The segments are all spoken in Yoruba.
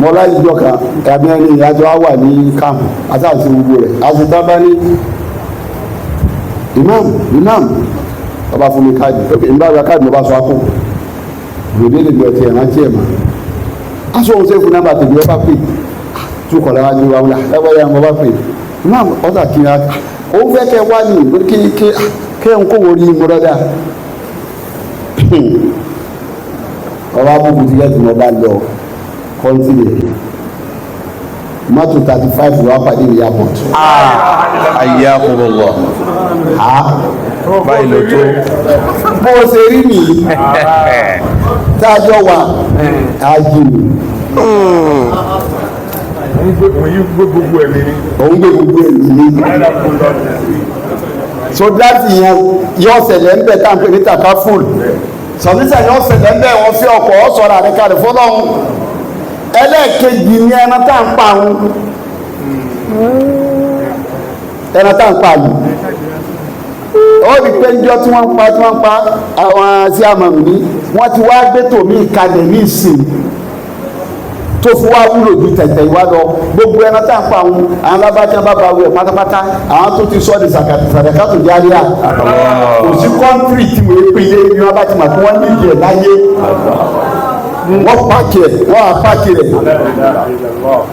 mọ́lá ìjọ kan ẹ̀mí ẹni ìyájọ́ á wà ní camp àtàtì gbogbo rẹ̀ àti tábà ní imam ọba fún mi káàdì ìgbà gba káàdì mo bá sọ akó gbèdé lè gbẹ tiẹ̀ rántí ẹ̀ mà aṣọ òun ṣe fún nọ́mbà tèmi ọba pè tún kọ̀ lára ju àwọn ẹgbẹ́ yẹn mo bá pè imam ọ̀tà kiri òun fẹ́ kẹ́ wá ní kẹ́ ń kó wọlé mo dáadáa ọba búbu ti yẹ kí mo bá lọ kọ́ńtìlẹ̀ mọ́tò 35 wà pàdé ní airport. ayé akọ̀rọ̀lọ̀ báyìí ló tó. bó o ṣe rí nìyí tájọ́ wa ájì mi. òun gbé gbogbo ẹ̀mí ni. òun gbé gbogbo ẹ̀mí ni. so láti yẹn yọ ṣẹlẹ̀ ń bẹ̀ tá à ń pè ní takaful sọ̀nísà yọ ṣẹlẹ̀ ń bẹ̀ wọ́n fi ọkọ̀ ọ̀ sọ̀rọ̀ àdékalẹ̀ fọlọ́hún ẹlẹ́ẹ̀kejì ní ẹran tá ń pa àwọn ẹran tá ń pa àlù ó rí pé njọ́ tí wọ́n ń pa àwọn sí àmàmì ní wọ́n ti wá gbé tòmí ìkàlẹ̀ ní ìsìn tó fi wá wúlò ju tẹ̀tẹ̀ ìwá lọ gbogbo ẹran tá ń pa àwọn alábàtà bàbá wẹ̀ pátápátá àwọn tó ti sọ́ di sàdàkàtò járíà kò sí kọ́ńtírì tí wọ́n pèlè ní wọ́n bá ti mà kí wọ́n ní ìdí ẹ̀ láyé wọ́n pààkì ẹ̀ wọ́n á pààkì rẹ̀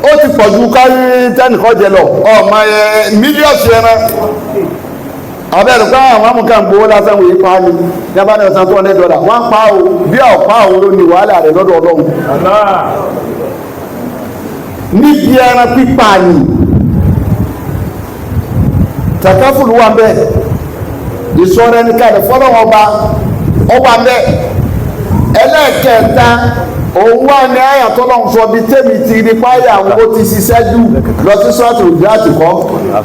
ó ti pọ̀jù kárí tẹ́nìkan jẹ lọ ọmọ mílíọ̀sì ẹran abẹ́rẹ́ pé àwọn amúkà ń gbowó lásán wòye pa á ní yaba ní ọ̀sán $200 wọ́n pa ó bí ọ̀pá òun ló ní wàhálà rẹ̀ lọ́dọ̀ ọlọ́run níbi ẹran pípa ni takafulu wà bẹ́ẹ̀ ìsọ̀rọ̀ ẹni kalẹ̀ fọlọ́wọ́n ọba bẹ́ẹ̀ ẹlẹ́ẹ̀kẹta òun wà ní àyàtọ̀ náà sọ bí tèmi ti rí páyà àwọn ó ti ṣiṣẹ́ jù lọ sí sọ́ọ̀tù òjò àtìkọ́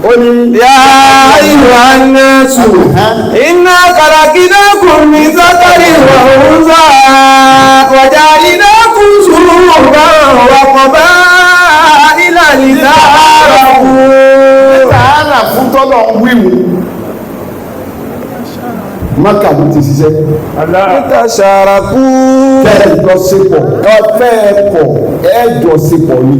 ó ní. yá ìwà nẹ́sù iná kàràkínà kù ní sọ́kàrí wà òun sọ àkọjá iná kù sùúrù bá wà bá ìlànà ìdára kù. ìdára fún tọ́lọ̀ ń wíwù maka ló ti ṣiṣẹ́. níta ṣàràkú. kẹ́ẹ̀jọsepọ̀ ẹ̀jọsepọ̀ ni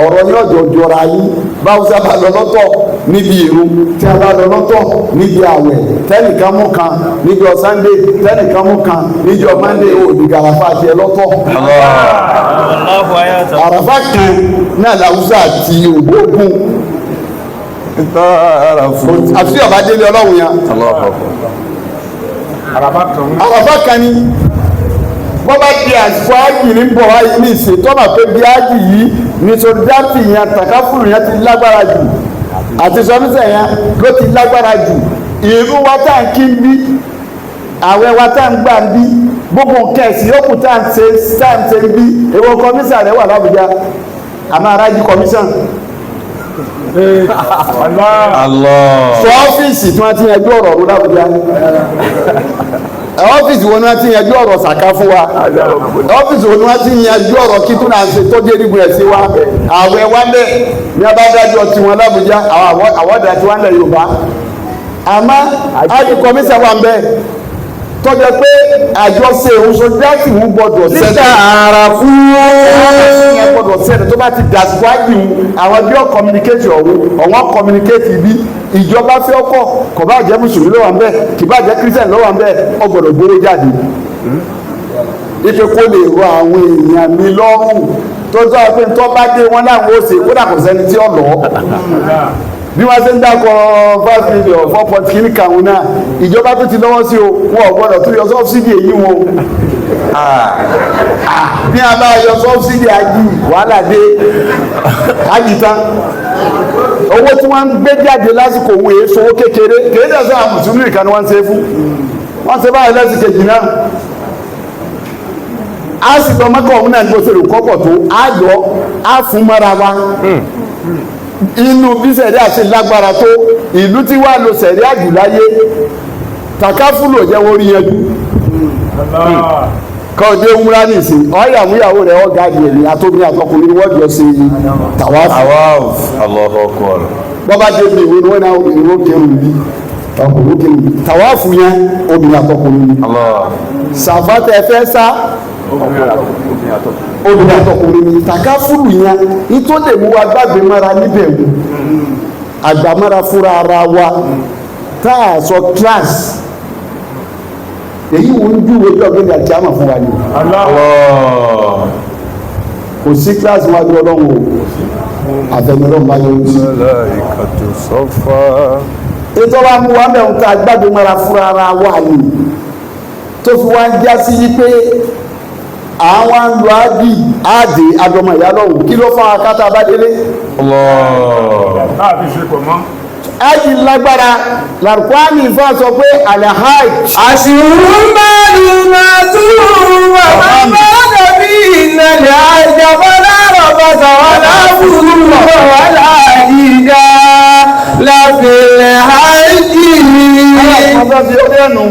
ọ̀rọ̀ ní ọjọ́ jọra yín báwùsá bá lọ lọ́tọ̀ níbi ìrun tí a bá lọ lọ́tọ̀ níbi àwẹ̀ tẹ́nìkan mú kan níbi ọ̀sándé tẹ́nìkan mú kan níbi ọ̀mánde òdìgà àràfà àti ẹlọ́tọ̀. àràfà kan náà làwùsá àti ògbógun àti ọba délé ọlọ́run yẹn. àràfà kan ní wọ́n bá di àsìkò ájì ní bọ̀ wáyé ní ìsè tọ́nà pé bí ájì yìí ní sọdíátì yẹn tàkàfùrù yẹn ti lágbára jù àti sọmísẹ̀ yẹn ló ti lágbára jù ìrú wa tá à ń kí ń bí àwẹ̀ wa tá à ń gbà ń bí gbogbo nǹkan ẹ̀sìn yòókù tá à ń ṣe ń bí èwo kọmíṣà rẹ̀ wà l'Àbújá àmọ́ aráàjì kọmíṣàn. sọ ọ́fíìsì tí wọ́n ti yanjú ọ̀rọ̀ ọ̀rọ̀ l'Àbújá ọ́fíìsì wo ni wọ́n ti yanjú ọ̀rọ̀ sàká fún wa ọ́fíìsì wo ni wọ́n ti yanjú ọ̀rọ̀ kí tún náà ṣe tó dé nígun ẹ̀sìn wa àwẹ̀ wa bẹ́ẹ̀ ní abádájọ́ tiwọn l'Àbújá àwọn àwọ̀dà tí wọ́n lẹ̀ Yorùbá àmọ́ ájú kọmíṣà wà ń bẹ́ẹ̀ tọ́jọ́ pé àjọṣe òṣòdíàtì ń gbọ́dọ̀ sẹ́dẹ̀ níta ara fún ẹ̀ gbọ́dọ̀ sẹ́dẹ̀ tó bá ti dàsíkò ájú àwọn bí ọ̀ communicate ọ̀wọ́n communicate bí ìjọba fẹ́ ọkọ̀ kò bá jẹ́ mùsùlùmí ló wà ń bẹ̀ kì bá jẹ́ kírísítẹ̀nì ló wà ń bẹ̀ ó gbọ́dọ̀ gbóró jáde ife kó lè rọ àwọn èèyàn mi lọ́rùn tó tọ́ pé tó bá dé wọn láwọn ó ṣe kódà kò sẹ́ni tí ó lọ́ bí wọ́n ṣe ń dákọ̀ 5 million 4 kìíní kàwọn náà ìjọba tó ti lọ́wọ́ sí o wọn ò gbọ́dọ̀ tó yọ sọ́bsìdì èyí wọn bí a bá yọ sọ́bsìdì ají wàhálà dé ají tán owó tí wọ́n ń gbé jáde lásìkò òun èé sowó kékeré kéde sọ àwọn mùsùlùmí nìkan ni wọ́n ń ṣe fún wọ́n ṣe báyìí lẹ́sìn kejì náà a sì gbọ́ mọ́kàn òun náà ní bó ṣe lè kọ́pọ̀ tó a lọ a fún mọ́ra wa inú bí sẹ̀rí àti lágbára tó ìlú tí wàá lo sẹ̀rí àjùláyé takafúlò jẹ́ wọ́n rí yanjú kọ́ọ̀dé wúrà nìsín ọ̀yàwó rẹ̀ ọ̀gá ìyẹ̀lẹ̀ àtòmí àtọkùnrin wọ́n jọ sí tàwáfù bọ́bá débi ìwé ni wọ́n náà ìwé kẹrù bí ọkùnrin òkè ni tàwáàfù yẹn obìnrin àtọkùnrin ni sàfà tẹ fẹ́ sá obìnrin àtọkùnrin ni tàkáfùlù yẹn nítorí lè mú wa gbàgbé mọ́ra níbẹ̀ wò àgbàmọ́ra fúnra ara wa tá a sọ kíláàsì èyí wò ń júwe bí ọ̀gbẹ́ni àti àmà fún wa ni kò sí kíláàsì wájú ọlọ́run o àfẹnulọ́ máa yọ ojú. ètò wa mú wa mẹ́rin tá a gbàgbé mọ́ra fúnra ara wa ni tó fi wá ń já sí yí pé àwọn ń lo àdè àdọmọ ìyá lọ́hùn kí ló fún akátá abádélé. Ájì lágbára làrúkwáàmì fún sọ pé àlàháì. àṣìrò máa tún wà máa dàbí ìnàlẹ̀ àjàbọ́lá rọ̀bọ̀tà wà láàbùrù wà láàyíká láfẹ̀lẹ̀ ájì. ọ̀sán fi ó dẹ́nu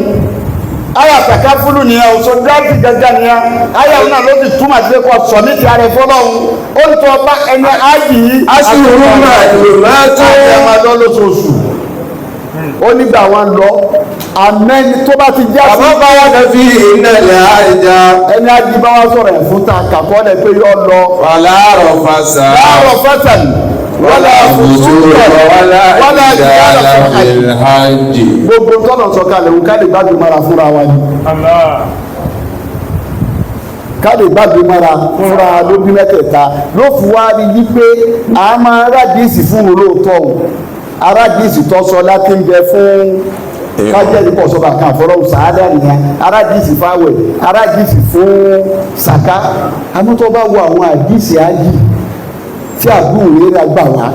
aya takafulu ni ẹ ọsọ dáàbì gàgà ni ẹ aya náà ló ti túmọ̀ sí kò sọ ní ti àrẹ fọlọ́hún ó ń tọ́ bá ẹni ájì yìí. àṣìrò máa tó àti ẹ̀ máa lọ lóṣooṣù ó nígbà wọn lọ amẹ́ni tó bá ti já sí. àmọ́ bá wà lọ́fi ìnàlẹ̀ àjà. ẹni ájì bá wá sọ̀rọ̀ ẹ̀ fún ta kàkọ́ lẹ pé yọ lọ. wàláàrọ̀ fàṣà. láàrọ̀ fàṣà ni. wàlá fùsùrọ̀ wàlá ìjàlá fil hajj. gbogbo tọ́nà sọ̀kalẹ̀ òun ká lè gbàgbé mara fúnra wa ni. ká lè gbàgbé mara fúnra lóbi mẹ́tẹ̀ẹ̀ta ló fi wá rí i pé a máa rádìísì fún olóòótọ́ o arádìísì tó sọ láti ń bẹ fún kájẹ́rì pọ̀ sọ́ba kan fọ́lọ́ sàádà nìyẹn arádìísì fáwẹ̀ arádìísì fún sàká amútọ́ bá wo àwọn àdìísì ájì tí àbúrò yẹn rà gbà wá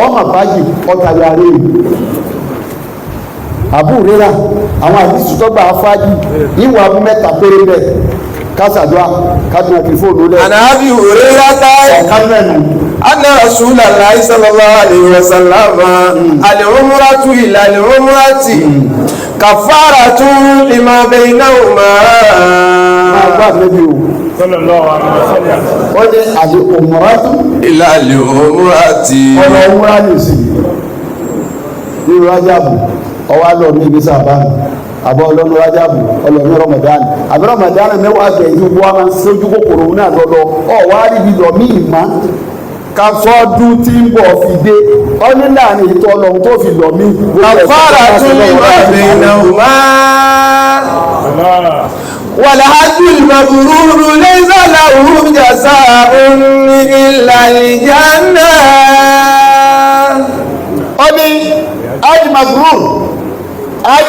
ọmọ àbájì ọ̀tàlẹ̀ ààrẹ yìí àbúrò rà àwọn àdìsí tó gbà fájì ìwà abú mẹ́ta péré bẹ́ẹ̀ kásàdúrà kádùn àkìfóònù lẹ. ànábì òré yàtá ọ̀kánmẹ́nu. anna rasulullahi sallallahu alaihi wasallam al-umratu ila al-umrati kafaratun lima baynahuma. máa gbà níbi o. sallallahu alaihi wasallam. ó ní al-umratu ila al-umrati. ọ̀rọ̀ òmùra nìsí ní rájàbù ọwọ́ àlọ́ ní ibi sábàánù àbọ̀ ọlọ́nu rájàbù ọlọ́nu rọmọdánù àbí rọmọdánù mẹ́wàá gbẹ̀yìn gbogbo wa máa ń sójú kòkòrò náà lọ́dọ̀ ọ̀wọ́ àríbi lọ mí ìmá ká sọ́ọ́dún tí ń bọ̀ fi dé ọ ní láàrin ètò ọlọ́run tó fi lọ mí. kafaratun lima baynahuma. والحج المبرور ليس له جزاء إلا الجنة. ó ní hajj mabrur hajj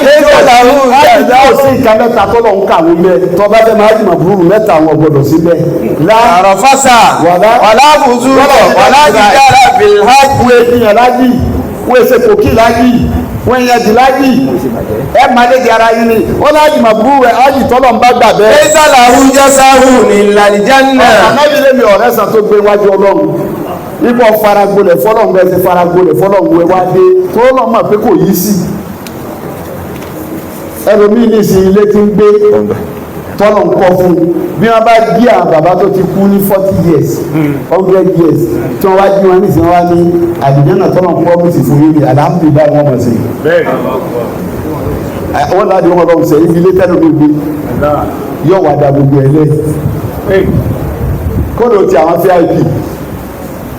sí nǹkan mẹ́ta tó lọ́n kà wọ́n bẹ́ẹ̀ tó bá fẹ́ máa hajj mabrur mẹ́ta wọn gbọ́dọ̀ sí bẹ́ẹ̀. la rafasa wala fuzura wala jidala fil hajj. wọ́n ènìyàn lájì wọ́n èsè kòkì lájì wọ́n èèyàn jì lájì ẹ máa lè di ara yín ni ó lájì mabrur rẹ̀ hajj tọ́lọ̀ ń bá gbà bẹ́ẹ̀. laysa lahu jaza'un illa al-janna. ànábìlẹ̀ mi ọ̀rẹ́ sàn tó gbé wájú ọlọ́run nípa faragbolẹ̀ fọlọ́run ẹ ti faragbolẹ̀ fọlọ́run ẹ wá dé tó lọ́ mọ̀ pé kò yí sí ẹlòmíì ní ìsìn ilé tí ń gbé tọ́lọ̀ ń kọ́ fún bí wọ́n bá jí àwọn bàbá tó ti kú ní 40 years 100 years tí wọ́n wá jí wọn nísìnyí wá ní àdìjọ́ náà tọ́lọ̀ ń kọ́ mí sì fún yín ní alhamdulilayi wọ́n mọ̀ sí i wọ́n láti wọ́n lọ́wọ́ sẹ́yìn ilé tẹ́lẹ̀ ló gbé yóò wá da gbogbo ẹ̀ lẹ́yìn kódò tí àwọn vip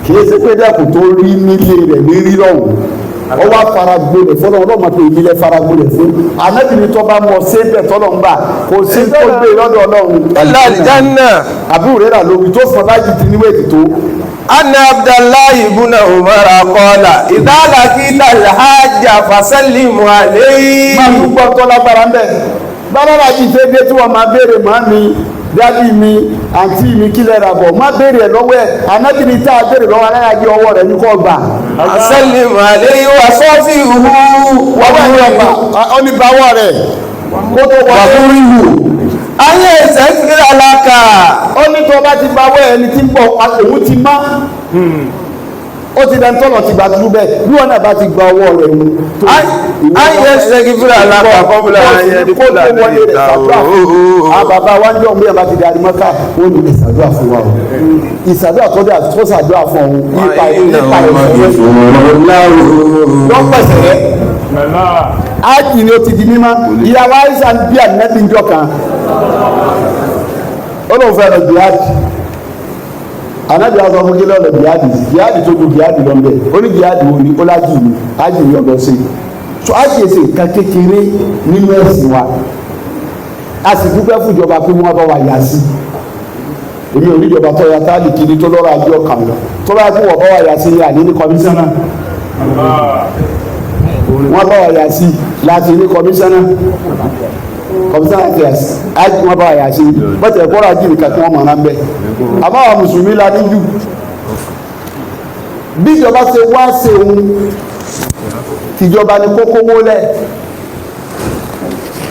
kìí ṣe pé dẹ́kun tó rí nílé rẹ̀ ní rí lọ́hùn ó wá faragbolẹ̀ fọlọ́ ọlọ́mọ pé ìbílẹ̀ faragbolẹ̀ fún anábìrin tó bá mọ sébẹ̀ tọ́lọ̀ ń bà kò sí tó gbé lọ́dọ̀ ọlọ́run. aljanna. àbúrò rẹ̀ rà lóbi tó fọ láti ti níwèé tó. anna abdullahi ibn umar qala idha laqita al-hajja fasallimu alayhi. máa tún gbọ́ tó lágbára ń bẹ̀ bábára yìí ṣe dé tí wọ́n máa béèrè mọ́ mi dádì mi àǹtí mi kílẹ̀ rà bọ̀ má béèrè ẹ̀ lọ́wọ́ ẹ̀ anábìrin tá a béèrè lọ́wọ́ aláyàjẹ́ ọwọ́ rẹ̀ ní kò gbà. fasallimu alayhi wa safihu wọ́n bá yẹ ọ̀pá ó ní báwọ̀ rẹ̀ kó tó wọlé. ayé ìsẹ́fìrì alaka. ó ní tó bá ti báwọ̀ ẹni tí ń bọ̀ òun ti má ó ti dẹni tọ́lọ̀ ti gbà dúró bẹ́ẹ̀ bí wọn náà bá ti gba ọwọ́ rẹ̀ mu. ayé ìsẹ́fìrì alaka kọ́bùlà ayé ìdíkùlà nìyíta ooo. àwọn bàbá wa ń jọ òun bí wọn bá ti di arimọ́ká wọn ní ìsàdúrà fún wa o ìsàdúrà tó sàdúrà fún ọ̀hún nípa ìfọwọ́sí lọ́pẹ̀sẹ̀ rẹ̀ ájì ni ó ti di mímọ́. ìyàwó àìsàn ń bí ànẹ́bí njọ́ kan ó lóun fẹ́ lọ jihad ànẹ́bí wa sọ fún kí lọ́ọ́ lọ jihad tó ju jihad lọ bẹ́ẹ̀ ó ní jihad wo ni ó lájì ni ájì ni ọ̀dọ́ sí so ájì èsè kan kékeré nínú ẹ̀sìn wa a sì dúpẹ́ fún ìjọba pé wọ́n bá wa yà sí èmi ò ní ìjọba tó ya táàlì kiri tó lọ́rọ̀ ajé ọkàn lọ tó bá kú wọ́n bá wa yà sí àní ní kọmíṣánná wọ́n bá wa yà sí láti ní kọmíṣánná kẹs ájì wọ́n bá wa yà sí bọ́tẹ̀ ẹ̀kọ́rọ̀ ajé nìkan tí wọ́n mọ̀ náà bẹ́ẹ̀ àmọ́ àwọn mùsùlùmí la níjù bí ìjọba ṣe wá ṣe òun tìjọba ní kókó wólẹ̀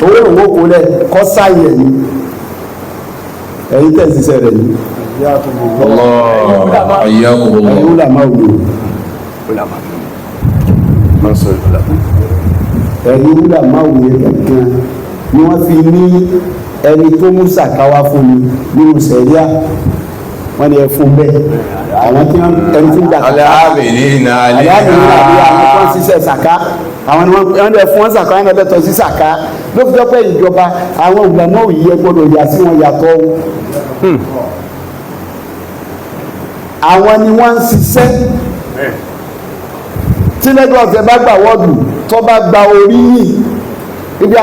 owó òwò kò lẹ̀ kọ́ sáyẹ̀ ni ẹ̀yin tẹ̀síṣẹ́ rẹ̀ ni. ẹ̀yin wúlà máa wù ú. ẹ̀yin wúlà máa wù ú kankan ni wọ́n fi ní ẹni tó mú sàkáwá fún mi nínú sẹ̀ríà wọ́n ní ẹ fún bẹ́ẹ̀ àwọn tí wọ́n ẹni tí ń gbà sàká àwọn tí wọ́n ṣiṣẹ́ sàká àwọn ni wọ́n lè fún wọn sàká wọn lè tọ́ sí sàká ló fi jẹ́ pé ìjọba àwọn ìgbàmọ́ òyì ẹ gbọ́dọ̀ yà sí wọn yàtọ̀ àwọn ni wọ́n ń ṣiṣẹ́ tí lẹ́gbẹ̀ẹ́ bá gbà wọ́ọ̀dù tó bá gba orí yìí ibi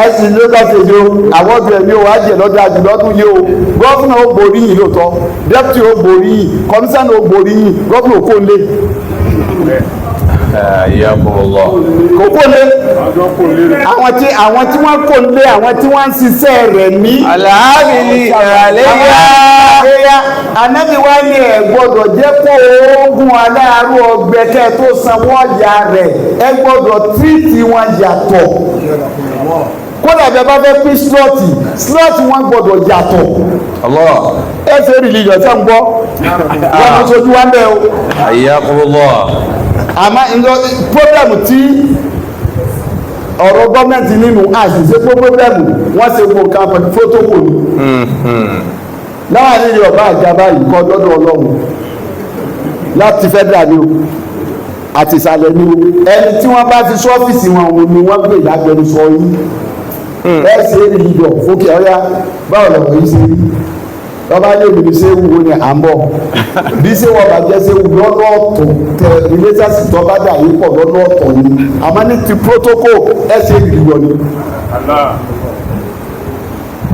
àìsí lókàtẹ̀jọ́ àwọ́dù ẹ̀mí ò wájẹ̀ lọ́dọ̀ àjùlọ́dún yìí o gọ́ọ̀fúnà ó borí yìí lóòótọ́ dẹ́pútì ó borí yìí kọmísánà ó borí yìí gọ́ọ̀fúnà ó kó lé kò kó lé àwọn tí wọ́n kó lé àwọn tí wọ́n ń ṣiṣẹ́ rẹ̀ ní aláàbìlì àléyá anábì wá ní ẹ̀ gbọ́dọ̀ jẹ́ kó oògùn aláàárọ̀ ọgbẹ́kẹ́ tó sanwó ọ̀yà rẹ̀ ẹ gbọ́dọ̀ tírìtì wọn yàtọ̀ kódà bí a bá fẹ́ pín slọ́ọ̀tì wọn gbọ́dọ̀ yàtọ̀ ẹ ṣe rìlíjọ̀ tí a ń gbọ́ wọn kò sojú wa ń bẹ́ o. àmọ́ pọ́blẹ́mù tí ọ̀rọ̀ gọ́ọ̀mẹ̀ntì nínú àṣìṣe pọ́blẹ́mù wọ́n ṣe gbọ́ nǹkan pẹ̀lú protocol láwọn nílé ọba àjàbá yìí kọ́ lọ́dọ̀ ọlọ́run láti federal ni o àti ìsàlẹ̀ ni o ẹni tí wọ́n bá ti sọ́fíìsì wọn òun ni wọ́n gbé ìdágbẹnusọ yìí ẹ ṣe é rí ìjọ fókè ọ̀yá báwo lọ̀rọ̀ yìí ṣe rí lọ́ba ní òbí ṣe wù ní à ń bọ̀ bí ṣé wọ́n bá jẹ́ ṣe wù lọ́lọ́ọ̀tọ̀ tẹ relationship tó bá dà yín pọ̀ lọ́lọ́ọ̀tọ̀ ni àmọ́ ní ti protocol ẹ ṣe é rí ìjọ ni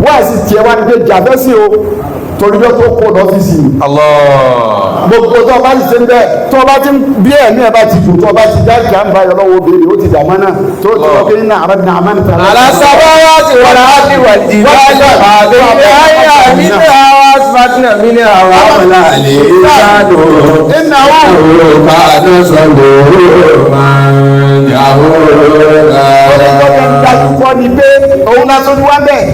wọ́n àti tiẹ̀ wá ní pé jàbẹ́ sí o torí bẹ́ẹ̀ tó kó lọ́fíìsì ni. gbogbo tó o bá ti ṣe ń bẹ́ẹ̀ tó o bá ti bí ẹ̀mí ẹ̀ bá ti dùn tó o bá ti dá ìjà ń bá yọ lọ́wọ́ obìnrin ó ti dàmọ́ náà tó o tó o kéde náà àrẹ́bìnrin àmọ́ níta. alasabara ti wọlé àti wàlí ìbáyọ̀ àbẹ̀wò ayé àmì ní àwọn fatina mi ní àwọn àmàlà àlè ìsàdó ìnáwó kàdó sọ̀rọ̀ máa ń yàwó rẹ̀. dájú kọ́ ni pé òun náà tó wá bẹ́ẹ̀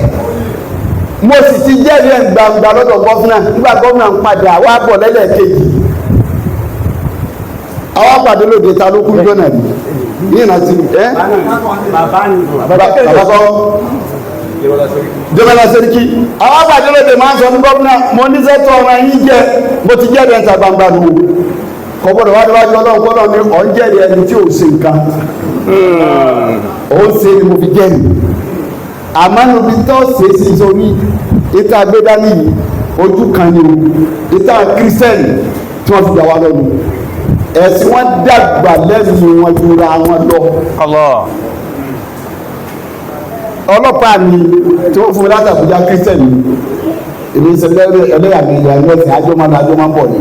mo sì ti jẹ́rìí ẹ̀ gbangba lọ́dọ̀ gọ́fúnà nígbà gọ́fúnà ń padà wá bọ̀ lẹ́lẹ́kejì àwọn pàdé lóde ta ló kú jọ́nà rí ní ìrántí ẹ́ bàbá kọ́ jọmọlá sẹ́ríkì àwọn pàdé lóde máa ń sọ ní gọ́fúnà mo ní sẹ́tọ̀ ọmọ ẹ̀yìn jẹ́ mo ti jẹ́rìí ẹ̀ ta gbangba nù kọ́ gbọ́dọ̀ wájú ọlọ́run gbọ́dọ̀ ní ọ̀ ń jẹ́rìí ẹni tí ò ṣe nǹkan ó ṣe ni mo fi jẹ́rìí àmọ́ níbi tó ṣe é sí sórí ìta gbẹ́dání yìí ojú kan ni o ìta kírísítẹ́nì tí wọ́n fi gbà wá lọ́nu ẹ̀sìn wọn dàgbà lẹ́nu wọn ju ra wọn lọ. ọlọ́pàá mi tí wọ́n fún mi láti Àbújá kírísítẹ́nì èmi ń sẹ́lẹ̀ ẹlẹ́yàmẹ̀yà ẹ̀sìn àjọmọ́ bọ̀ ni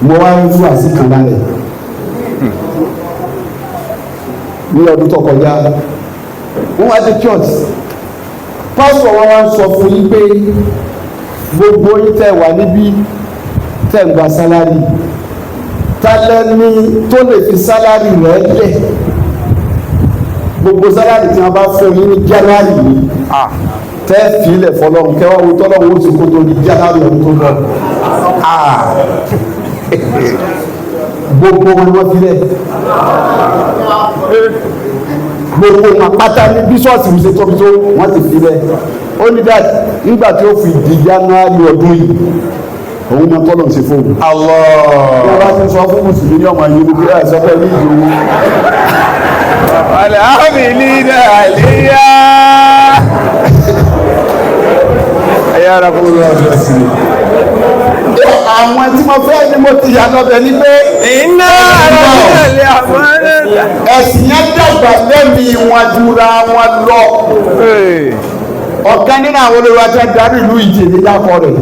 mo wá ń fún àsìkàn lálẹ́ ní ọdún tó kọjá wọ́n wá dé church pásítọ̀ wọn wá ń sọ fún yín pé gbogbo yín tẹ́ wà níbí tẹ́ ń gba sálárì tálẹ́ni tó lè fi sálárì rẹ̀ lẹ̀ gbogbo sálárì tí wọ́n bá fún yín ní January yìí tẹ́ fi ilẹ̀ fọlọ́run kẹwàá wo tọ́lọ́run ó sì kó tó ní January ọdún tó lọ gbogbo wọn wọ́n fi lẹ̀ gbogbo wọn pátá ní bíṣọ́ọ̀sì ṣe tóbi tó wọ́n ti fi lẹ̀ ó ní dá nígbà tí ó fi di January ọdún yìí òun máa tọ́lọ̀ ṣe fóun. bí wọ́n bá ti sọ fún mùsùlùmí ní ọmọ yìí ní ẹ̀ sọ pé ní ìdòwò والعاملين عليها يا رب الله àwọn tí mo fẹ́ ni mo ti yà lọ́bẹ̀ ní pé iná àrọ̀lẹ́ àmọ́rẹ́ ẹ̀sìn yẹn dàgbà lẹ́mìí wọn jura wọn lọ. ọ̀kan nínú àwọn olórí ajá darí ìlú ìjì ní dákọ̀ rẹ̀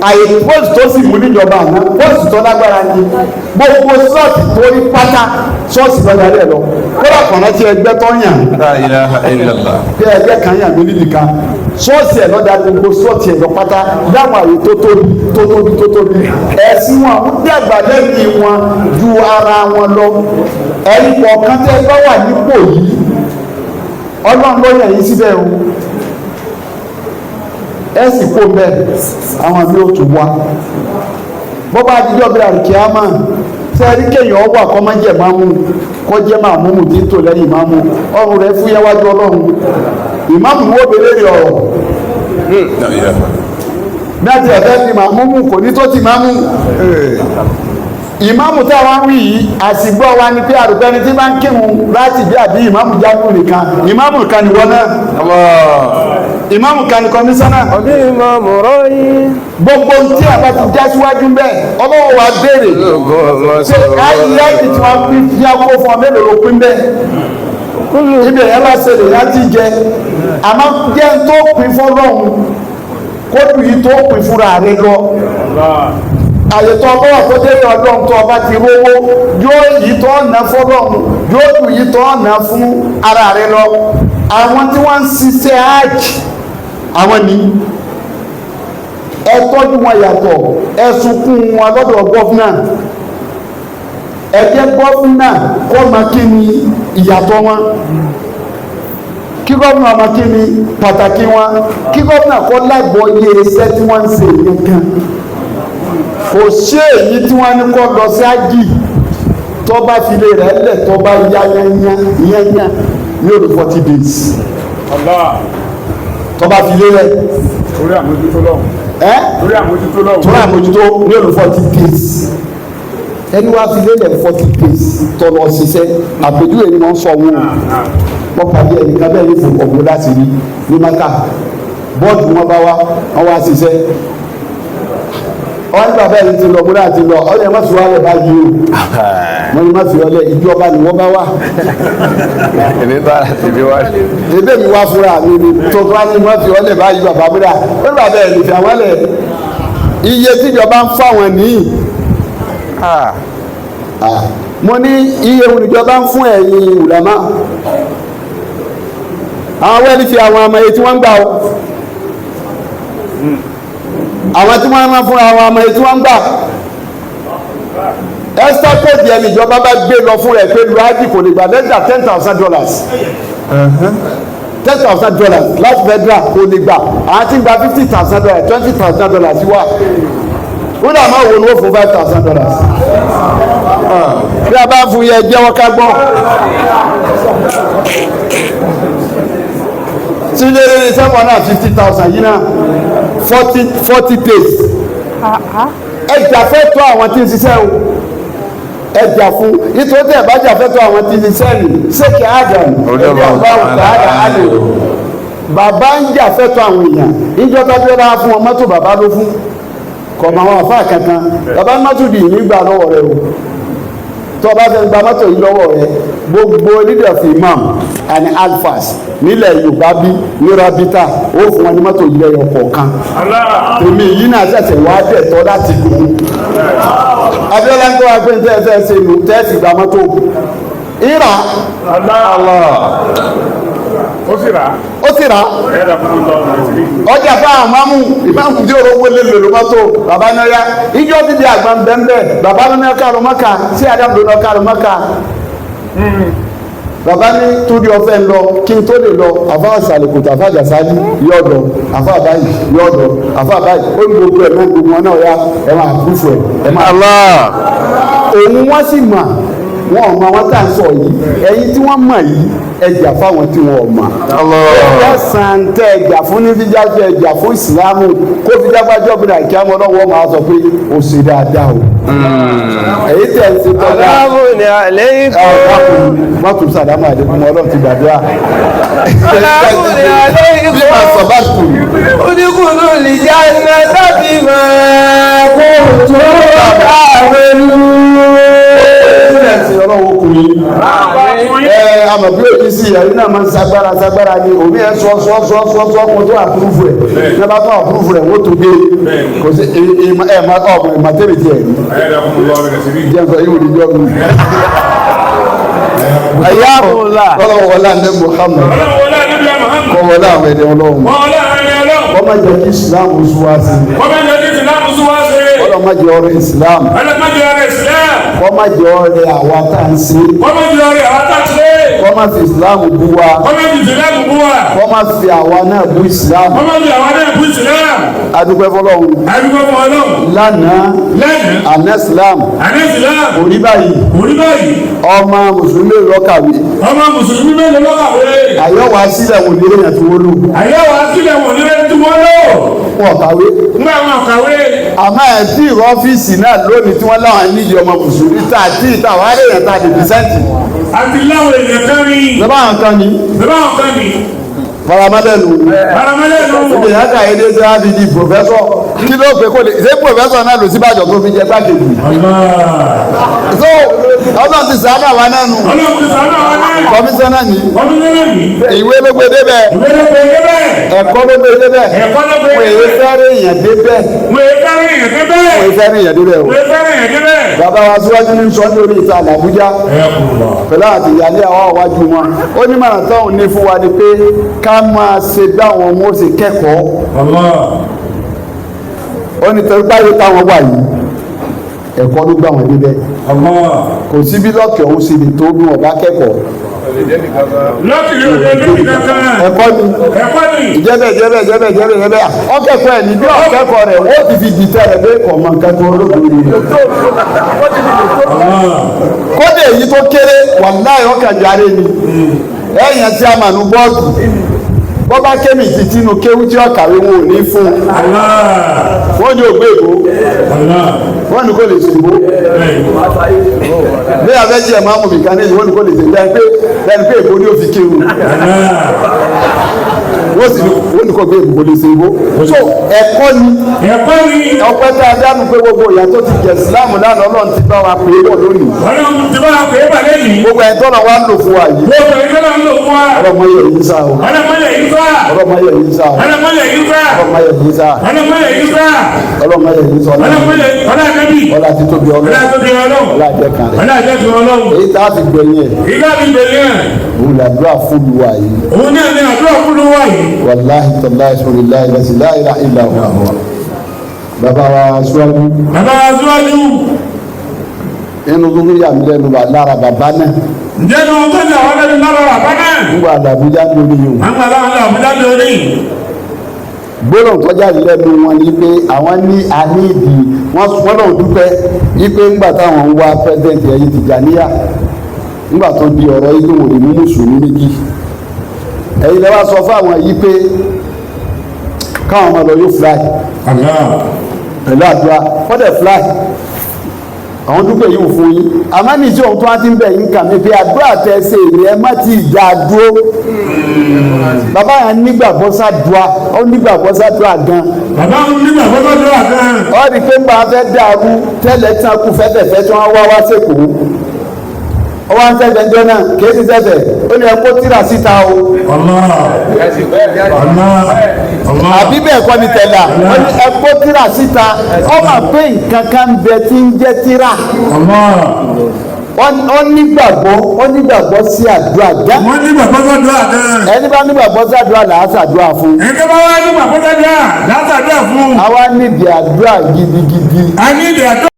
àyè pósì tó sì mú níjọba àná pósì tó lágbára ní gbogbo ṣọ́ọ̀ṣì tó rí pátá ṣọ́ọ̀ṣì lọ́jà rẹ̀ lọ kódà kọ̀ọ̀nà tí ẹgbẹ́ tó yàn bí ẹgbẹ́ kan yàn lórí nìkan ṣọ́ọ̀ṣì ẹ̀ lọ́jà gbogbo ṣọ́ọ̀ṣì ẹ̀ lọ pátá dáhùn àyè tó tóbi ẹ̀sìn wọn àwọn dàgbà lẹ́yìn wọn ju ara wọn lọ ẹ̀yìn kọ̀ọ̀kan tẹ́ bá wà nípò yìí ọlọ́run ló yàn yín síbẹ̀ o ẹ sì kó bẹ́ẹ̀ àwọn mi ò tún wá bó bá dijọ́ bí àríkíámà sẹ́ẹ̀rí kéèyàn wà kọ́ máa jẹ́ máàmù kọ́ jẹ́ máàmù tí ń tò lẹ́yìn ìmáàmù ọrùn rẹ̀ fúyẹ́ wájú ọlọ́run ìmáàmù wo béèrè ọ̀rọ̀ bí a ti ẹ̀fẹ́ fi máàmù kò ní tó ti máàmù ìmáàmù tí àwọn wí yìí àsìgbọ́ wa ni pé àrùbẹ́ni tí bá ń kírun láti bí àbí ìmáàmù jágù nìkan ìmáàmù kan ni wọ́n náà ìmáàmù kan ni kọmíṣánná ọdún ìmáàmù rọ́yìn gbogbo tí a bá ti já síwájú ń bẹ́ẹ̀ ọlọ́wọ́ wa béèrè ṣe ayé tí wọ́n fi fi akó fún ọ mélòó ló pín bẹ́ẹ̀ ibẹ̀ yẹn bá ṣe lè láti jẹ àmọ́ jẹ́ tó pín fọ́lọ́hún kó dùn yìí tó pín fúnra rẹ lọ àyè tó ọkọ wà tó dé ọlọ́run tó ọba ti rówó yóò yí tó ọ̀nà fọlọ́run yóò dùn yí tó ọ̀nà fún ara rẹ lọ àwọn tí wọ́n ń ṣiṣẹ́ hajj àwọn ni ẹ tọ́jú wọn yàtọ̀ ẹ sunkún wọn lọ́dọ̀ gọ́fúnà ẹ jẹ́ gọ́fúnà kọ́ máa kí ni ìyàtọ̀ wọn kí gọ́fúnà máa kí ni pàtàkì wọn kí gọ́fúnà kọ́ lágbọ́ iye iṣẹ́ tí wọ́n ń ṣe yẹn gan kò sí èyí tí wọ́n ní kọ́ lọ sí ájì tó bá fi lè rẹ̀ lẹ̀ tó bá yá yányá ní òru 40 days tó bá fi lé rẹ̀ torí àmójútó lọ́wọ́ torí àmójútó ní òru 40 days ẹni wá fi lé rẹ̀ 40 days tó lọ ṣiṣẹ́ àpèjúwe ni wọ́n sọ wọ́n pàdé ẹnìkan bẹ́ẹ̀ ní ìfowópamọ́ láti rí ní maka bọ́ọ̀dù wọn bá wọ́n wá ṣiṣẹ́ wọ́n ní bàbá yìí ti lọ múra àti lọ ọ̀rẹ́ ẹ̀ má fi wálẹ̀ báyìí o wọ́n ní má fi ọlẹ̀ ìjọba ni wọ́n bá wà. ebe mi wá fúnra mi ni tó bá ní má fi ọlẹ̀ báyìí bàbá múra wọ́n ní bàbá yìí lè fi àwọn lẹ̀ iye tíjọba ń fáwọn nìyí. mo ní iye olùjọba ń fún ẹ̀yin ulama àwọn wẹ́ẹ̀lì fi àwọn ọmọ yìí tí wọ́n ń gbà ó àwọn tí wọ́n máa fúnra àwọn ọmọ tí wọ́n ń gbà extra code yẹn níjọba bá gbé lọ fún rẹ̀ pé luwadi kò lè gbà lẹ́gbà $10,000 $10,000 láti federal kò lè gbà àwọn tí ń gba $50,000 $20,000 wà wọ́n dà máa wò ló fún $5,000 bí a bá fún yẹ jẹ́wọ́ ká gbọ́ tí lè rí 750,000 yìí náà 40 days ẹjà fẹ́ tó àwọn tí ń ṣiṣẹ́ o ẹjà fún nítorí tẹ̀ bá jà fẹ́ tó àwọn tí ń ṣiṣẹ́ rè ṣéèkì Adam ẹgbẹ́ ọba ọ̀tá àdè bàbá ń jà fẹ́ tó àwọn èèyàn ìjọba tó dáa fún wọn mọ́tò bàbá ló fún kọ̀ọ̀mọ̀ àwọn àfáà kankan bàbá mọ́tò dì nígbà lọ́wọ́ rẹ o tó bá fẹ́ gba mọ́tò yìí lọ́wọ́ rẹ gbogbo leader of imam and alfas nílẹ̀ Yorùbá bí nírabita ó fún wọn ní mọ́tò yìí lẹ́yọ kọ̀ọ̀kan èmi yìí náà ṣẹ̀ṣẹ̀ wá dẹ̀tọ́ láti gùn Abíọ́lá ń tó wá pé tẹ́ ẹ fẹ́ ṣe nù tẹ́ ẹ sì gba mọ́tò ìrà ó sì rà ọjà fáwọn mámú ìmáàmù tí òróró lè lò mọ́tò bàbá náà yá ìjọ bíbí àgbà ń bẹ́ẹ̀ bàbá náà kárò mọ́ka sí Ádámù náà kárò mọ́ka bàbá ní túdí ọfẹ lọ kí n tó lè lọ àfa àṣàlùkùtà àfa àjàsálí yọọdọ àfa àbáyì yọọdọ àfa àbáyì ó ní gbogbo ẹ náà gbogbo wọn náà ya ẹ máa kúfù ẹ máa òun wọn sì mà wọn ò mọ àwọn tá à ń sọ yìí ẹ̀yin tí wọn mọ yìí ẹjà fáwọn tí wọn ò mọ ẹjà sàǹtẹ ẹjà fún ní fíjáfẹ ẹjà fún ìsìlámù kó fíjáfájọ bí nàìjíríà mọ lọ́wọ́ máa sọ pé ó ṣe dáadáa o èyí tẹ̀ ń ṣe tọ́lá Salamu alaykum. má tún sàdámù àdékùn ọlọ́run ti gbàdúrà. Salamu alaykum. bí wàá sọ bá tù. Udkhulu al-jannata bima kuntum ta'malun. ọlọ́run kù yín. àmọ̀ bí òjì sí ẹ̀rí náà máa ń sagbára ni òbí ẹ̀ sọ kó tó àpúrúfù rẹ̀ ní bá tó àpúrúfù rẹ̀ wọ́n tó dé kò sí ìmọ̀tẹ́rì tiẹ̀ jẹ́ sọ yóò di jọ́ọ̀bù. ẹ̀yà ọlọ́wọ́ wọlé àndé Muhammad kọ́ wọlé àwọn ẹni ọlọ́run wọ́n máa jẹ́ kí Islam oṣùwàsí wọ́n máa jẹ́ ọ̀rẹ́ Islam wọ́n máa jẹ́ ọ̀rẹ́ àwa tá à ń ṣe wọ́n máa fi Islam bú wa wọ́n máa fi àwa náà bú Islam adúpẹ́ fọlọ́run lánàá àná Islam orí báyìí ọmọ mùsùlùmí lọ́kàwé àyọ̀wá sílẹ̀ wò ní èèyàn tí wọ́n lò wọ́n kàwé àmọ́ ẹ̀ tí ìrọ̀ ọ́fíìsì náà lónìí tí wọ́n láwọn nídìí ọmọ mùsùlùmí tá àti ìtàwọn ará èèyàn tá a lè bísẹ́ǹtì. àti láwọn èèyàn kan rí. bàbá àwọn kan ní. faramadẹ́nu. ìdè yàtọ̀ ayédè tí wọ́n fi di pòfẹ́sọ̀ kí ló pé kó lè ṣé pòfẹ́sọ̀ náà lò síbàjọ́ tó fi jẹ gbàgede. so ọlọ́run ti sàánú àwa náà nù. kọmíṣánná ni. ìwé ló gbé débẹ̀. ẹ̀kọ́ ló gbé débẹ̀. wọ́n èyí fẹ́rẹ̀ èèyàn débẹ̀. wọ́n fẹ́rẹ̀ èèyàn débẹ̀ o. bàbá wa síwájú ní sọ ní orí ìta Àbújá pẹ̀lú àti ìyálé àwọn àwájú wọn ó ní màrà táwọn ní fún wa ni pé ká máa ṣe bí àwọn ọmọ ó ṣe kẹ́kọ̀ọ́ ó ní torí báyìí táwọn wà yìí ẹ̀kọ́ ló gbà wọ́n débẹ̀ kò sí bí lọ́ọ̀kì ọ̀hún ṣe lè tó bí wọ́n bá kẹ́kọ̀ọ́ ẹ̀kọ́ ni ìjẹ́bẹ̀ ọ̀kẹ́kọ̀ọ́ ẹ̀ ní bí ọ̀kẹ́kọ̀ọ́ rẹ̀ wọ́n ti fi dìtẹ́ rẹ̀ pé kọ̀ mọ̀ nǹkan tó olóògbé kódé èyí tó kéré wàláhì ọ̀kàjáre ni ẹ̀yàn tí a mà nù bọ́ọ̀dù bọ́ bá kémi títí nu kéwú tí ọ̀kàwé wọn ò ní fún wọ́n ní ògbé ìbò wọ́n ní kò lè ṣe ìbò bí abẹ́jì ẹ̀ máa mú mi kan ní ìwọ́n ní kò lè ṣe lẹ́nu pé ìbò ní ó fi kéwú wọ́n sì ní kò gbé ìbò lè ṣe ìbò so ẹ̀kọ́ ni ọpẹ́ tí a dánú pé gbogbo ìyá tó ti jẹ Ìsìlámù lánàá Ọlọ́run ti bá wa pè é bọ̀ lónìí gbogbo ẹ̀ tọ́nà wa ń lò fún wa yìí ọlọ́mọ yẹ yìí sá o ọlọ́mọ yẹ yìí sá ọlọ́mọ yẹ yìí sá ọlá ti tóbi ọlá jẹ kan rẹ èyí tá a fi gbẹ̀yìn ẹ̀ òun làdúrà fún mi wá yìí wàláhi tàláhi sọ̀rọ̀ láì lẹ́sìn láì láì ìlà òun bàbá wa síwájú inú gbogbo yà mí lẹ́nu wà lára bàbá náà. ǹjẹ́ ní wọ́n tẹ́lẹ̀ àwọn ẹni lára bàbá náà. nígbà Àbújá lórí yìí. àwọn Àbújá lórí. gbọ́dọ̀ kọjá lẹ́nu wọn ni pé àwọn ní àníìdì wọ́n náà dúpẹ́ wípé ńgbà táwọn ń wá pẹ́sidẹ̀ntì ẹ̀yìn Tìjàníyà ńgbà tó di ọ̀rọ̀ yìí tó wò ní mùsùlùmí méjì ẹ̀yin lẹ́wọ́ sọ fún àwọn yìí pé káwọn ọmọ lọ yóò fly pẹ̀lú àdúrà fọ́dẹ̀ fly àwọn dúpẹ́ yìí wò fún yín àmọ́ ní ìṣe òun tó wá ti ń bẹ̀ yín kà mí pé àdúrà tẹ́ ṣe èyí ẹ má ti ìjà dúró bàbá yẹn nígbàgbọ́ sádùá ó nígbàgbọ́ sádùá gan. bàbá òun nígbàgbọ́ sádùá gan. ó rí i pé ńgbà fẹ́ dàrú tẹ́lẹ̀ tí wọ́n kú fẹ́fẹ́fẹ́ tí wọ́n wá sẹ́kọ̀ọ́ ó wá ń fẹ́fẹ́ jọ náà kìí ti fẹ́fẹ́ ó ní ẹ kó tíra síta o. àbí bẹ́ẹ̀ kọ́ ni tẹ̀lá ó ní ẹ kó tíra síta ó mà pé nǹkan kan ń bẹ tí ń jẹ́ tíra. ó nígbàgbọ́ sí àdúrà gá. wọ́n nígbàgbọ́ sádùá gan. ẹni bá nígbàgbọ́ sádùá là á sàdúrà fún. ẹni bá wá nígbàgbọ́ sádùá là á sàdúrà fún. àwa nídìí àdúrà gidigidi. a nídìí àdúrà